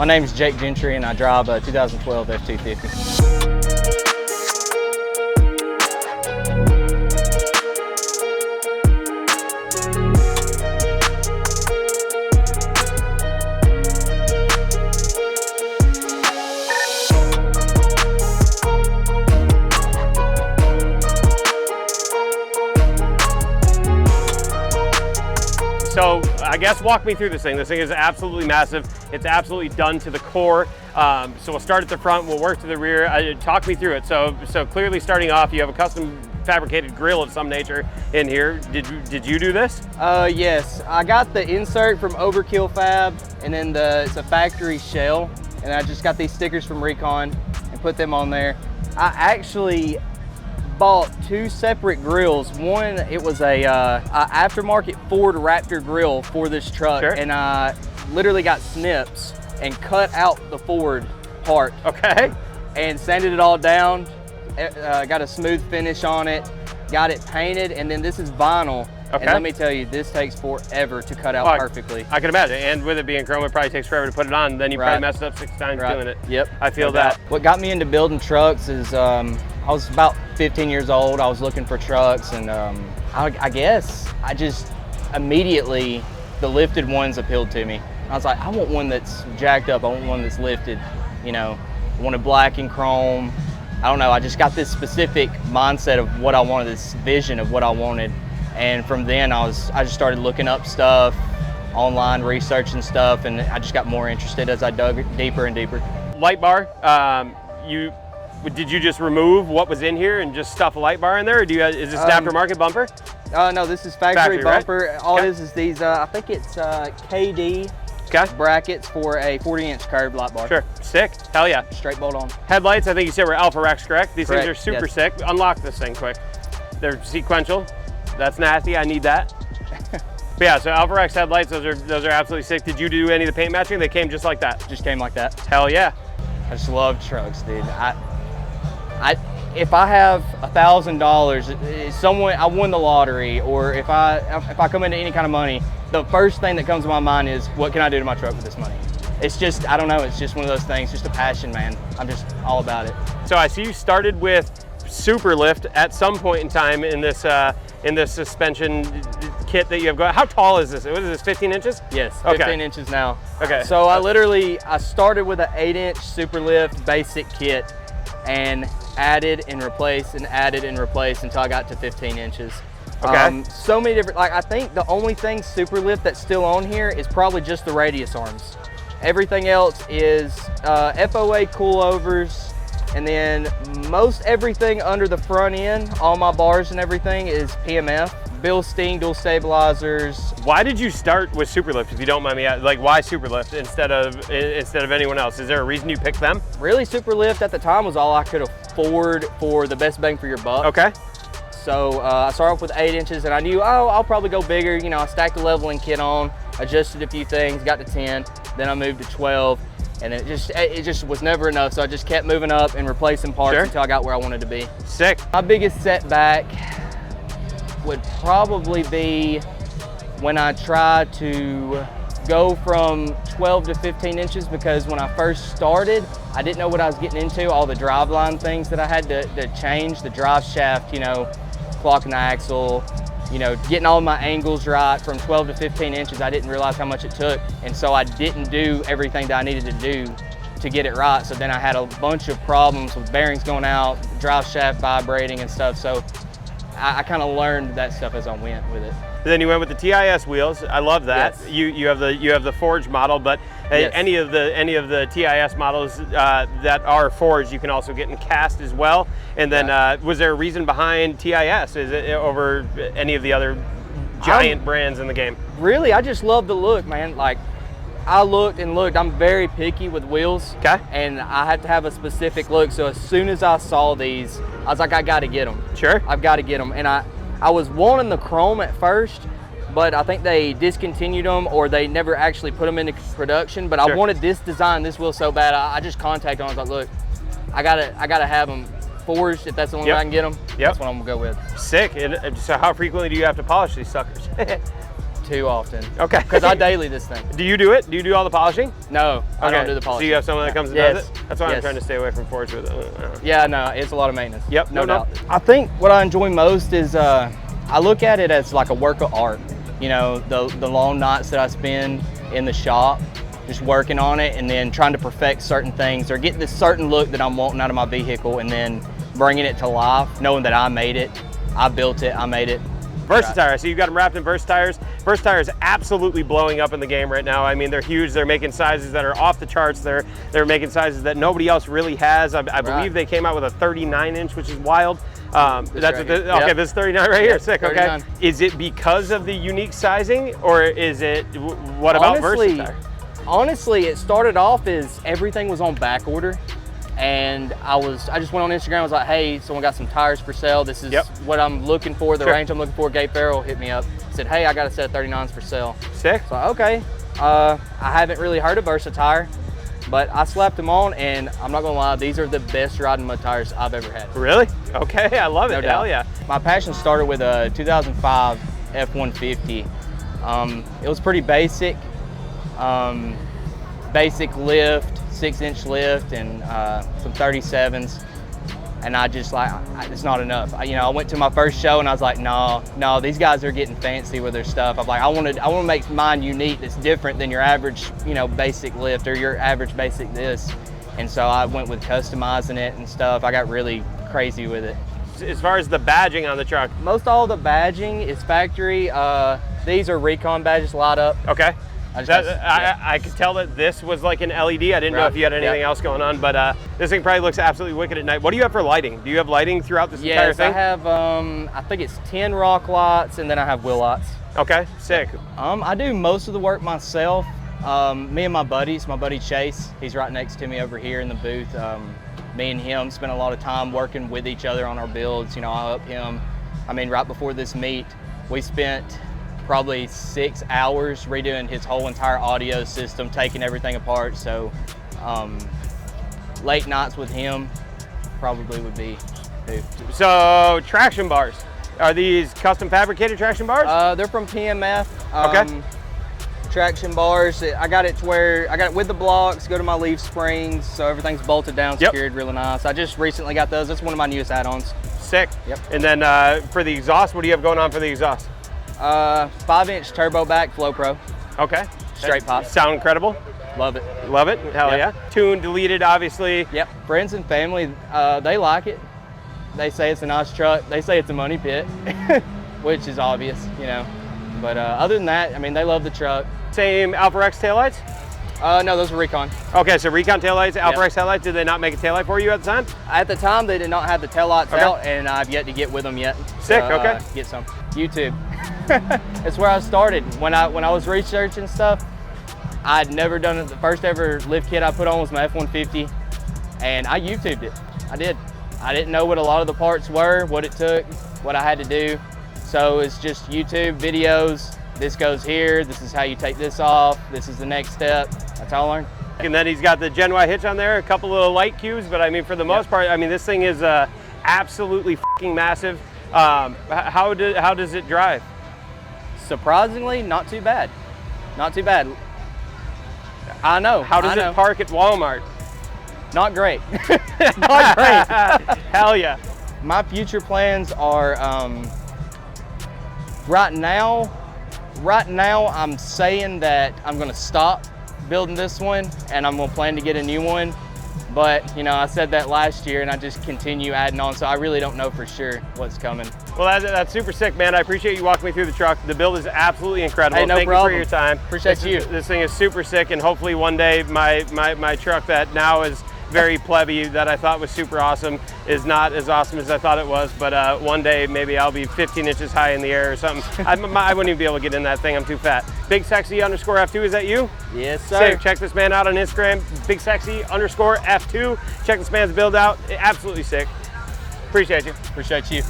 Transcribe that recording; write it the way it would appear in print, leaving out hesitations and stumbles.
My name is Jake Gentry and I drive a 2012 F250. So I guess walk me through this thing. This thing is absolutely massive. It's absolutely done to the core. So we'll start at the front, we'll work to the rear. Talk me through it. So clearly starting off, you have a custom fabricated grill of some nature in here. Did you do this? Yes, I got the insert from Overkill Fab, and then it's a factory shell, and I just got these stickers from Recon and put them on there. I actually bought two separate grills. One, it was a aftermarket Ford Raptor grill for this truck, sure. And I literally got snips and cut out the Ford part. Okay. And sanded it all down, got a smooth finish on it, got it painted, and then this is vinyl. Okay. And let me tell you, this takes forever to cut out perfectly. I can imagine, and with it being chrome, it probably takes forever to put it on, then you probably messed up 6 times doing it. Yep. I feel that. What got me into building trucks is I was about 15 years old. I was looking for trucks, and I guess I just immediately, the lifted ones appealed to me. I was like, I want one that's jacked up. I want one that's lifted. You know, I wanted black and chrome. I don't know. I just got this specific mindset of what I wanted, this vision of what I wanted. And from then I just started looking up stuff, online researching stuff, and I just got more interested as I dug deeper and deeper. Light bar, did you just remove what was in here and just stuff a light bar in there, or is this an aftermarket bumper? No, this is factory bumper. Right? All it is these, I think it's KD brackets for a 40-inch curved light bar. Sure, sick, hell yeah. Straight bolt on. Headlights, I think you said were Alpha Rex, correct? These Correct. things are super Yes. sick. Unlock this thing quick. They're sequential. That's nasty, I need that. But yeah, so Alpha Rex headlights, those are absolutely sick. Did you do any of the paint matching? They came just like that? Just came like that. Hell yeah. I just love trucks, dude. If I have $1,000, I won the lottery, or if I come into any kind of money, the first thing that comes to my mind is, what can I do to my truck with this money? It's just, I don't know, it's just one of those things, just a passion, man. I'm just all about it. So I see you started with SuperLift at some point in time in this suspension kit that you have going. How tall is this? What is this, 15 inches? Yes, 15 okay. inches now. Okay. So I started with an 8-inch SuperLift basic kit and added and replaced until I got to 15 inches. Okay. So many different, I think the only thing SuperLift that's still on here is probably just the radius arms. Everything else is FOA coilovers, and then most everything under the front end, all my bars and everything is PMF. Bilstein dual stabilizers. Why did you start with SuperLift, if you don't mind me asking? Like, why SuperLift instead of anyone else? Is there a reason you picked them? Really, SuperLift at the time was all I could afford for the best bang for your buck. Okay. So I started off with 8 inches, and I knew, I'll probably go bigger. You know, I stacked the leveling kit on, adjusted a few things, got to 10, then I moved to 12. And it just was never enough, so I just kept moving up and replacing parts until I got where I wanted to be. Sick. My biggest setback would probably be when I tried to go from 12 to 15 inches, because when I first started, I didn't know what I was getting into, all the driveline things that I had to change, the drive shaft, you know, clocking the axle, you know, getting all my angles right from 12 to 15 inches. I didn't realize how much it took. And so I didn't do everything that I needed to do to get it right. So then I had a bunch of problems with bearings going out, drive shaft vibrating and stuff. So I kind of learned that stuff as I went with it. Then you went with the TIS wheels. I love that. Yes. You have the forged model, but Yes. any of the TIS models that are forged, you can also get in cast as well. And then was there a reason behind TIS? Is it over any of the other giant brands in the game? Really, I just love the look, man. Like, I looked and looked. I'm very picky with wheels. Okay. And I have to have a specific look. So as soon as I saw these, I was like, I got to get them. Sure. I've got to get them. And I was wanting the chrome at first, but I think they discontinued them, or they never actually put them into production. But sure. I wanted this design, this wheel so bad. I just contacted them. I was like, look, I gotta have them forged. If that's the only way I can get them, that's what I'm gonna go with. Sick. And so how frequently do you have to polish these suckers? too often. Okay. Because I daily this thing. Do you do it? Do you do all the polishing? No, I don't do the polishing. So you have someone that comes and does it? That's why I'm trying to stay away from forge with it. Yeah, no, it's a lot of maintenance. Yep, no doubt. I think what I enjoy most is I look at it as like a work of art. You know, the long nights that I spend in the shop, just working on it and then trying to perfect certain things or get this certain look that I'm wanting out of my vehicle and then bringing it to life, knowing that I made it, I built it, I made it. Versatyre, so you've got them wrapped in Versatyres. Versatyre is absolutely blowing up in the game right now. I mean, they're huge. They're making sizes that are off the charts. They're making sizes that nobody else really has. I believe they came out with a 39-inch, which is wild. Okay, this is 39 right here. Sick. 39. Okay. Is it because of the unique sizing, or is it what about Versatyre? Honestly, it started off as everything was on back order. And I just went on Instagram, I was like, hey, someone got some tires for sale. This is what I'm looking for, the range I'm looking for. Gabe Farrell hit me up, said, hey, I got a set of 39s for sale. Sick. So, okay. I haven't really heard of Versatyre, but I slapped them on, and I'm not gonna lie, these are the best riding mud tires I've ever had. Really? Okay, I love it, no doubt. Hell yeah. My passion started with a 2005 F-150. It was pretty basic, basic lift, 6-inch lift and some 37s, and I just like, it's not enough. I went to my first show and I was like, no, these guys are getting fancy with their stuff. I'm like, I want to make mine unique. That's different than your average, basic lift or your average basic this. And so I went with customizing it and stuff. I got really crazy with it. As far as the badging on the truck, most all the badging is factory. These are recon badges, light up. Okay. I could tell that this was like an LED. I didn't know if you had anything else going on, but this thing probably looks absolutely wicked at night. What do you have for lighting? Do you have lighting throughout this entire thing? Yes, I have, I think it's 10 rock lights, and then I have wheel lights. Okay, sick. I do most of the work myself. Me and my buddies, my buddy Chase, he's right next to me over here in the booth. Me and him spent a lot of time working with each other on our builds. I help him. I mean, right before this meet, we spent probably 6 hours redoing his whole entire audio system, taking everything apart. So late nights with him probably would be too. So traction bars, are these custom fabricated traction bars? They're from PMF. Okay. Traction bars, I got it to where I got it with the blocks, go to my leaf springs, so everything's bolted down, secured really nice. I just recently got those. That's one of my newest add-ons. Sick. Yep. And then for the exhaust, what do you have going on for the exhaust? 5-inch turbo back Flow Pro. Okay. Straight pop. Sound incredible. Love it. Love it. Hell yeah. Tuned, deleted, obviously. Yep. Friends and family, they like it. They say it's a nice truck. They say it's a money pit, which is obvious, But other than that, I mean, they love the truck. Same Alpha Rex taillights? No, those are Recon. Okay, so Recon taillights, Alpha Rex taillights. Did they not make a taillight for you at the time? At the time, they did not have the taillights out, and I've yet to get with them yet. Sick. Okay. Get some. YouTube. That's where I started. When I was researching stuff, I'd never done it. The first ever lift kit I put on was my F-150, and I YouTubed it. I did. I didn't know what a lot of the parts were, what it took, what I had to do. So it's just YouTube videos. This goes here, this is how you take this off, this is the next step. That's how I learned. And then he's got the Gen Y hitch on there, a couple little light cubes, but I mean, for the most part, I mean, this thing is absolutely fucking massive. How does it drive? Surprisingly, not too bad. Not too bad. I know. How does it park at Walmart? Not great. Not great. Hell yeah. My future plans are, right now, I'm saying that I'm gonna stop building this one and I'm gonna plan to get a new one. But, I said that last year and I just continue adding on, so I really don't know for sure what's coming. Well, that's super sick, man. I appreciate you walking me through the truck. The build is absolutely incredible. Hey, no Thank problem. you for your time. Appreciate you. This thing is super sick, and hopefully one day my truck that now is very plebby, that I thought was super awesome, is not as awesome as I thought it was. But one day maybe I'll be 15 inches high in the air or something. I wouldn't even be able to get in that thing. I'm too fat. Big Sexy _ F2, is that you? Yes, sir. Sick. Check this man out on Instagram. Big Sexy _ F2. Check this man's build out. Absolutely sick. Appreciate you. Appreciate you.